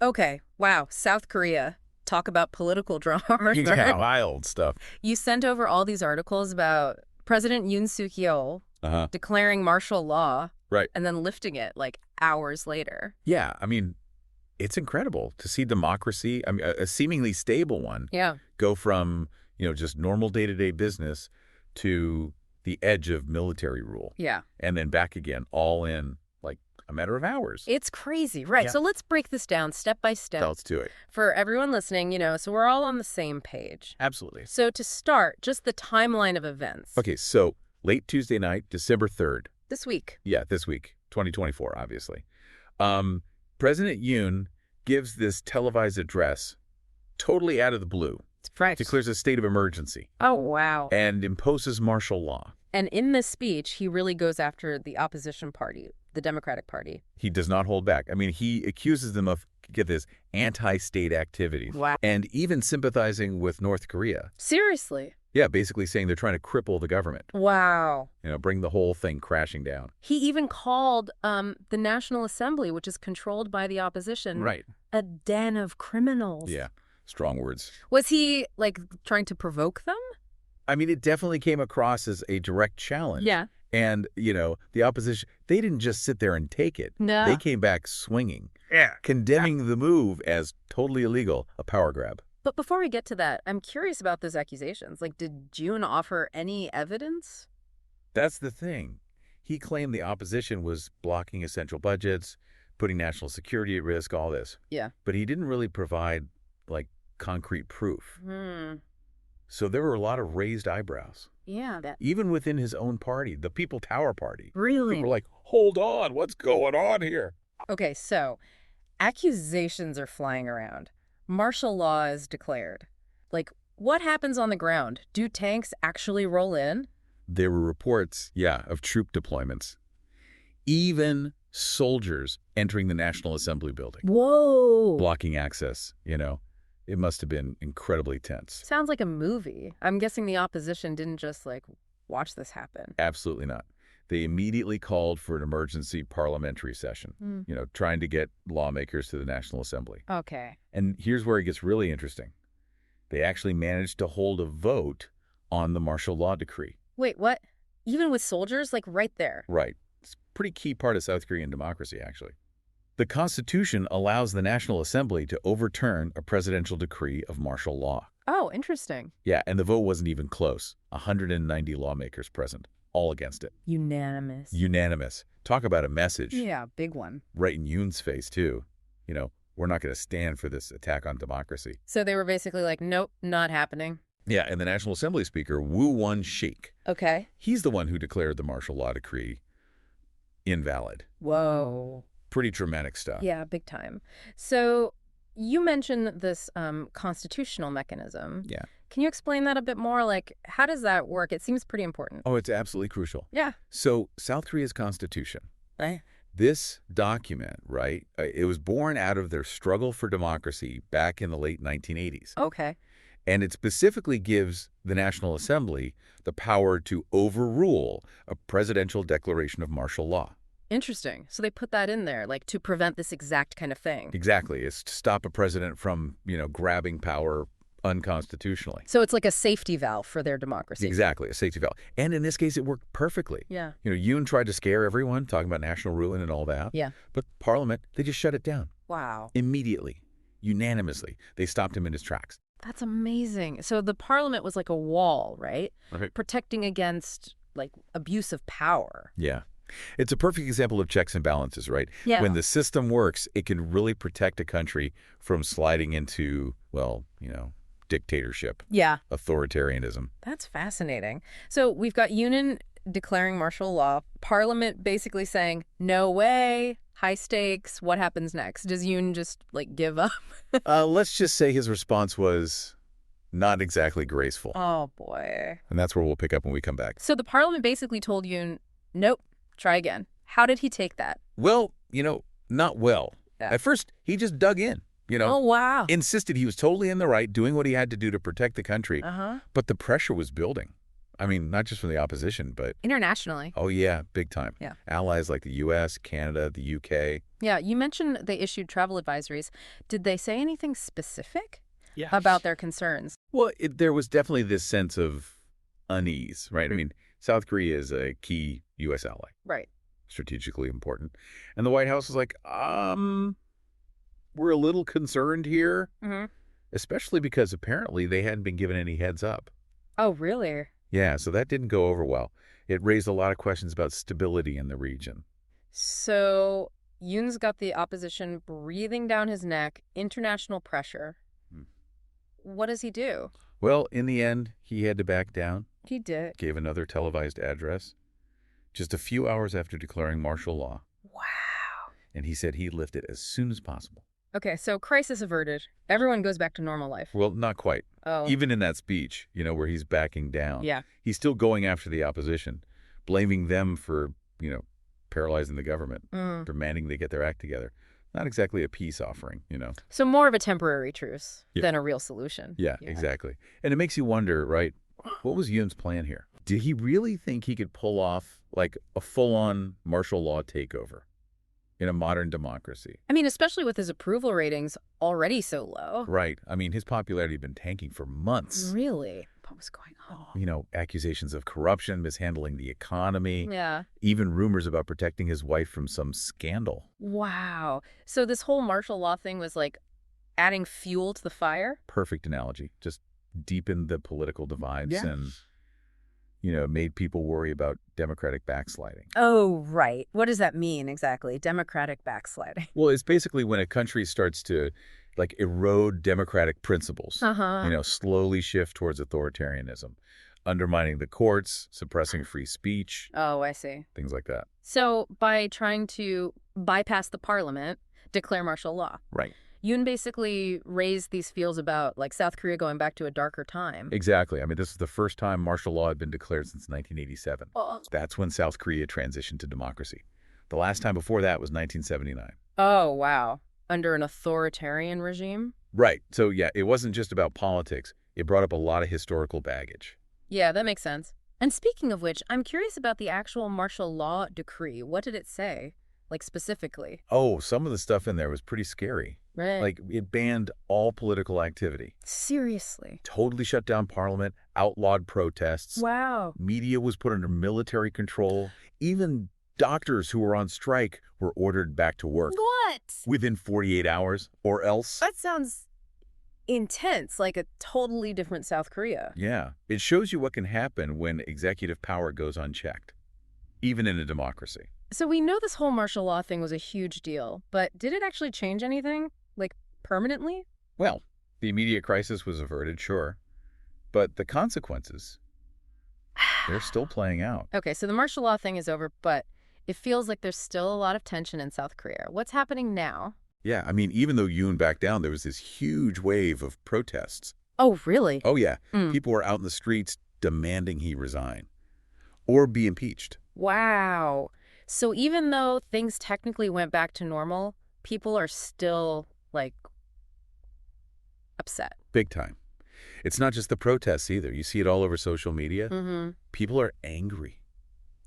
Okay, wow, South Korea. Talk about political drama. Yeah, wild stuff. You sent over all these articles about President Yoon Suk Yeol Uh-huh. declaring martial law Right. and then lifting it like hours later. Yeah, I mean, it's incredible to see democracy, I mean, a seemingly stable one, Yeah. go from, just normal day-to-day business to the edge of military rule. Yeah. And then back again, all in like a matter of hours. It's crazy. Right. Yeah. So let's break this down step by step. So let's do it. For everyone listening, so we're all on the same page. Absolutely. So to start, just the timeline of events. Okay, so late Tuesday night, December 3rd. This week. Yeah, this week, 2024, obviously. President Yoon gives this televised address totally out of the blue, Right. declares a state of emergency, Oh, wow. and imposes martial law. And in this speech, he really goes after the opposition party, the Democratic Party. He does not hold back. I mean, he accuses them of, get this, anti-state activities. Wow. And even sympathizing with North Korea. Seriously? Yeah, basically saying they're trying to cripple the government, Wow. bring the whole thing crashing down. He even called the National Assembly, which is controlled by the opposition, Right. a den of criminals. Yeah, strong words. Was he, trying to provoke them? I mean, it definitely came across as a direct challenge. Yeah. And, the opposition, they didn't just sit there and take it. No. They came back swinging, condemning the move as totally illegal, a power grab. But before we get to that, I'm curious about those accusations. Did June offer any evidence? That's the thing. He claimed the opposition was blocking essential budgets, putting national security at risk, all this. Yeah. But he didn't really provide, concrete proof. So there were a lot of raised eyebrows. Yeah. Even within his own party, the People Tower Party. Really? People were like, hold on, what's going on here? Okay, so accusations are flying around. Martial law is declared. What happens on the ground? Do tanks actually roll in? There were reports, of troop deployments. Even soldiers entering the National Assembly building, Whoa. blocking access, It must have been incredibly tense. Sounds like a movie. I'm guessing the opposition didn't just, watch this happen. Absolutely not. They immediately called for an emergency parliamentary session, trying to get lawmakers to the National Assembly. Okay. And here's where it gets really interesting. They actually managed to hold a vote on the martial law decree. Wait, what? Even with soldiers, right there? Right. It's a pretty key part of South Korean democracy, actually. The Constitution allows the National Assembly to overturn a presidential decree of martial law. Oh, interesting. Yeah, and the vote wasn't even close. 190 lawmakers present, all against it. Unanimous. Unanimous. Talk about a message. Yeah, big one. Right in Yoon's face, too. We're not going to stand for this attack on democracy. So they were basically like, nope, not happening. Yeah, and the National Assembly Speaker, Woo Won-shik, Okay. he's the one who declared the martial law decree invalid. Whoa. Pretty dramatic stuff. Yeah, big time. So you mentioned this constitutional mechanism. Yeah. Can you explain that a bit more? How does that work? It seems pretty important. Oh, it's absolutely crucial. Yeah. So South Korea's constitution, Right. this document, right, it was born out of their struggle for democracy back in the late 1980s. Okay. And it specifically gives the National Assembly the power to overrule a presidential declaration of martial law. Interesting. So they put that in there, to prevent this exact kind of thing. Exactly. It's to stop a president from, grabbing power unconstitutionally. So it's like a safety valve for their democracy. Exactly, a safety valve. And in this case, it worked perfectly. Yeah. Yoon tried to scare everyone, talking about national ruin and all that. Yeah. But Parliament, they just shut it down. Wow. Immediately, unanimously. They stopped him in his tracks. That's amazing. So the parliament was like a wall, right? Right. Protecting against, abuse of power. Yeah. It's a perfect example of checks and balances, right? Yeah. When the system works, it can really protect a country from sliding into, dictatorship, Yeah. authoritarianism. That's fascinating. So we've got Yoon declaring martial law, Parliament basically saying, no way, high stakes, what happens next? Does Yoon just, give up? Let's just say his response was not exactly graceful. Oh, boy. And that's where we'll pick up when we come back. So the Parliament basically told Yoon, nope, try again. How did he take that? Well, not well. Yeah. At first, he just dug in, Oh, wow. insisted he was totally in the right, doing what he had to do to protect the country. Uh-huh. But the pressure was building. I mean, not just from the opposition, but, Internationally. oh yeah, big time. Yeah. Allies like the U.S., Canada, the U.K. Yeah, you mentioned they issued travel advisories. Did they say anything specific Yeah. about their concerns? Well, there was definitely this sense of unease, right? I mean, South Korea is a key U.S. ally, Right. strategically important. And the White House was like, we're a little concerned here, Mm-hmm. especially because apparently they hadn't been given any heads up. Oh, really? Yeah, so that didn't go over well. It raised a lot of questions about stability in the region. So Yoon's got the opposition breathing down his neck, international pressure. Hmm. What does he do? Well, in the end, he had to back down, He did. gave another televised address, just a few hours after declaring martial law, Wow. and he said he'd lift it as soon as possible. Okay, so crisis averted. Everyone goes back to normal life. Well, not quite. Oh. Even in that speech, where he's backing down, Yeah. he's still going after the opposition, blaming them for, paralyzing the government, demanding they get their act together. Not exactly a peace offering. So more of a temporary truce Yeah. than a real solution. Yeah, exactly. And it makes you wonder, right, what was Yoon's plan here? Did he really think he could pull off, like, a full-on martial law takeover in a modern democracy? I mean, especially with his approval ratings already so low. Right. I mean, his popularity had been tanking for months. Really? What was going on? Accusations of corruption, mishandling the economy, Yeah. even rumors about protecting his wife from some scandal. Wow. So this whole martial law thing was like adding fuel to the fire? Perfect analogy. Just deepened the political divides Yeah. and, made people worry about democratic backsliding. Oh, right. What does that mean exactly? Democratic backsliding. Well, it's basically when a country starts to, like, erode democratic principles, Uh-huh. slowly shift towards authoritarianism, undermining the courts, suppressing free speech, Oh, I see. things like that. So by trying to bypass the parliament, declare martial law, Right. Yoon basically raised these feels about like South Korea going back to a darker time. Exactly. I mean, this is the first time martial law had been declared since 1987. Oh, That's when South Korea transitioned to democracy. The last time before that was 1979. oh, wow. Under an authoritarian regime? Right. So, yeah, it wasn't just about politics. It brought up a lot of historical baggage. Yeah, that makes sense. And speaking of which, I'm curious about the actual martial law decree. What did it say? Like specifically? Oh, some of the stuff in there was pretty scary. Right. Like, it banned all political activity, Seriously? totally shut down parliament, outlawed protests. Wow. Media was put under military control. Even doctors who were on strike were ordered back to work What? within 48 hours, or else. That sounds intense, like a totally different South Korea. Yeah, it shows you what can happen when executive power goes unchecked, even in a democracy. So we know this whole martial law thing was a huge deal, but did it actually change anything? Like, permanently? Well, the immediate crisis was averted, sure, but the consequences, they're still playing out. Okay, so the martial law thing is over, but it feels like there's still a lot of tension in South Korea. What's happening now? Yeah, I mean, even though Yoon backed down, there was this huge wave of protests. Oh, really? Oh, yeah. Mm. People were out in the streets demanding he resign or be impeached. Wow. So even though things technically went back to normal, people are still, like, upset. Big time. It's not just the protests either. You see it all over social media. Mm-hmm. People are angry,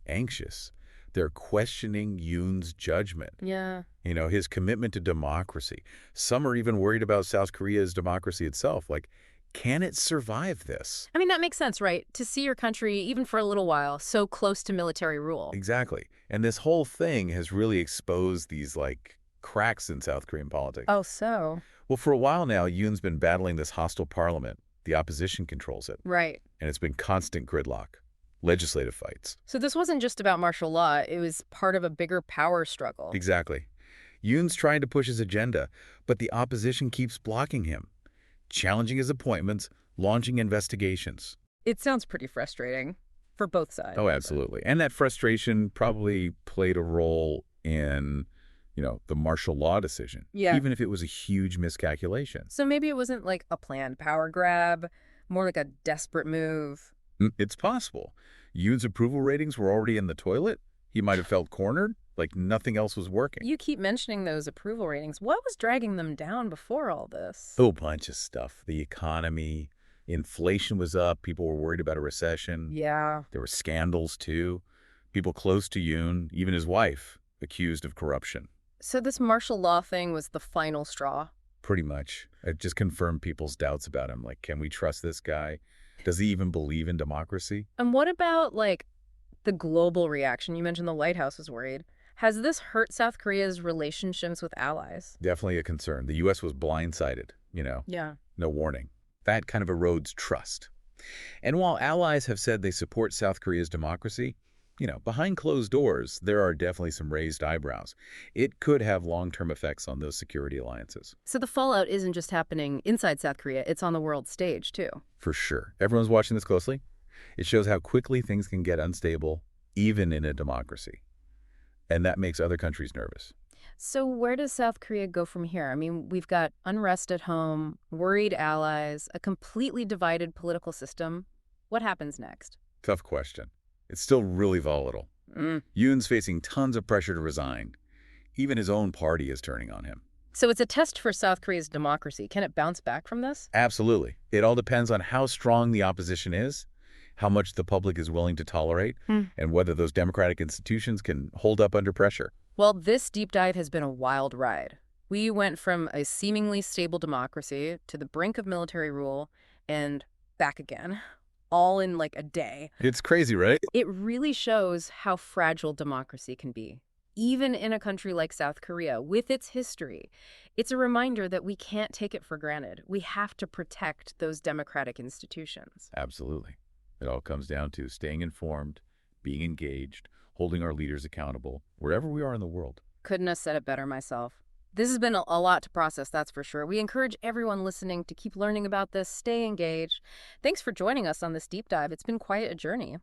anxious. They're questioning Yoon's judgment, Yeah. his commitment to democracy. Some are even worried about South Korea's democracy itself. Like, can it survive this? I mean, that makes sense, right? To see your country, even for a little while, so close to military rule. Exactly. And this whole thing has really exposed these, like, cracks in South Korean politics. Oh, so? Well, for a while now, Yoon's been battling this hostile parliament. The opposition controls it. Right. And it's been constant gridlock, legislative fights. So this wasn't just about martial law. It was part of a bigger power struggle. Exactly. Yoon's trying to push his agenda, but the opposition keeps blocking him, challenging his appointments, launching investigations. It sounds pretty frustrating for both sides. Oh, absolutely. And that frustration probably played a role in, the martial law decision, Yeah. even if it was a huge miscalculation. So maybe it wasn't like a planned power grab, more like a desperate move. It's possible. Yoon's approval ratings were already in the toilet. He might have felt cornered, like nothing else was working. You keep mentioning those approval ratings. What was dragging them down before all this? Oh, bunch of stuff. The economy, Inflation was up. People were worried about a recession. Yeah. There were scandals, too. People close to Yoon, even his wife, accused of corruption. So this martial law thing was the final straw. Pretty much. It just confirmed people's doubts about him. Like, can we trust this guy? Does he even believe in democracy? And what about, like, the global reaction? You mentioned the White House was worried. Has this hurt South Korea's relationships with allies? Definitely a concern. The U.S. was blindsided, Yeah. no warning. That kind of erodes trust. And while allies have said they support South Korea's democracy, behind closed doors, there are definitely some raised eyebrows. It could have long-term effects on those security alliances. So the fallout isn't just happening inside South Korea, it's on the world stage, too. For sure. Everyone's watching this closely. It shows how quickly things can get unstable, even in a democracy. And that makes other countries nervous. So where does South Korea go from here? I mean, we've got unrest at home, worried allies, a completely divided political system. What happens next? Tough question. It's still really volatile. Yoon's facing tons of pressure to resign. Even his own party is turning on him. So it's a test for South Korea's democracy. Can it bounce back from this? Absolutely. It all depends on how strong the opposition is, how much the public is willing to tolerate, and whether those democratic institutions can hold up under pressure. Well, this deep dive has been a wild ride. We went from a seemingly stable democracy to the brink of military rule and back again, all in like a day. It's crazy, right? It really shows how fragile democracy can be. Even in a country like South Korea, with its history, it's a reminder that we can't take it for granted. We have to protect those democratic institutions. Absolutely. It all comes down to staying informed, being engaged, holding our leaders accountable, wherever we are in the world. Couldn't have said it better myself. This has been a lot to process, that's for sure. We encourage everyone listening to keep learning about this, stay engaged. Thanks for joining us on this deep dive. It's been quite a journey.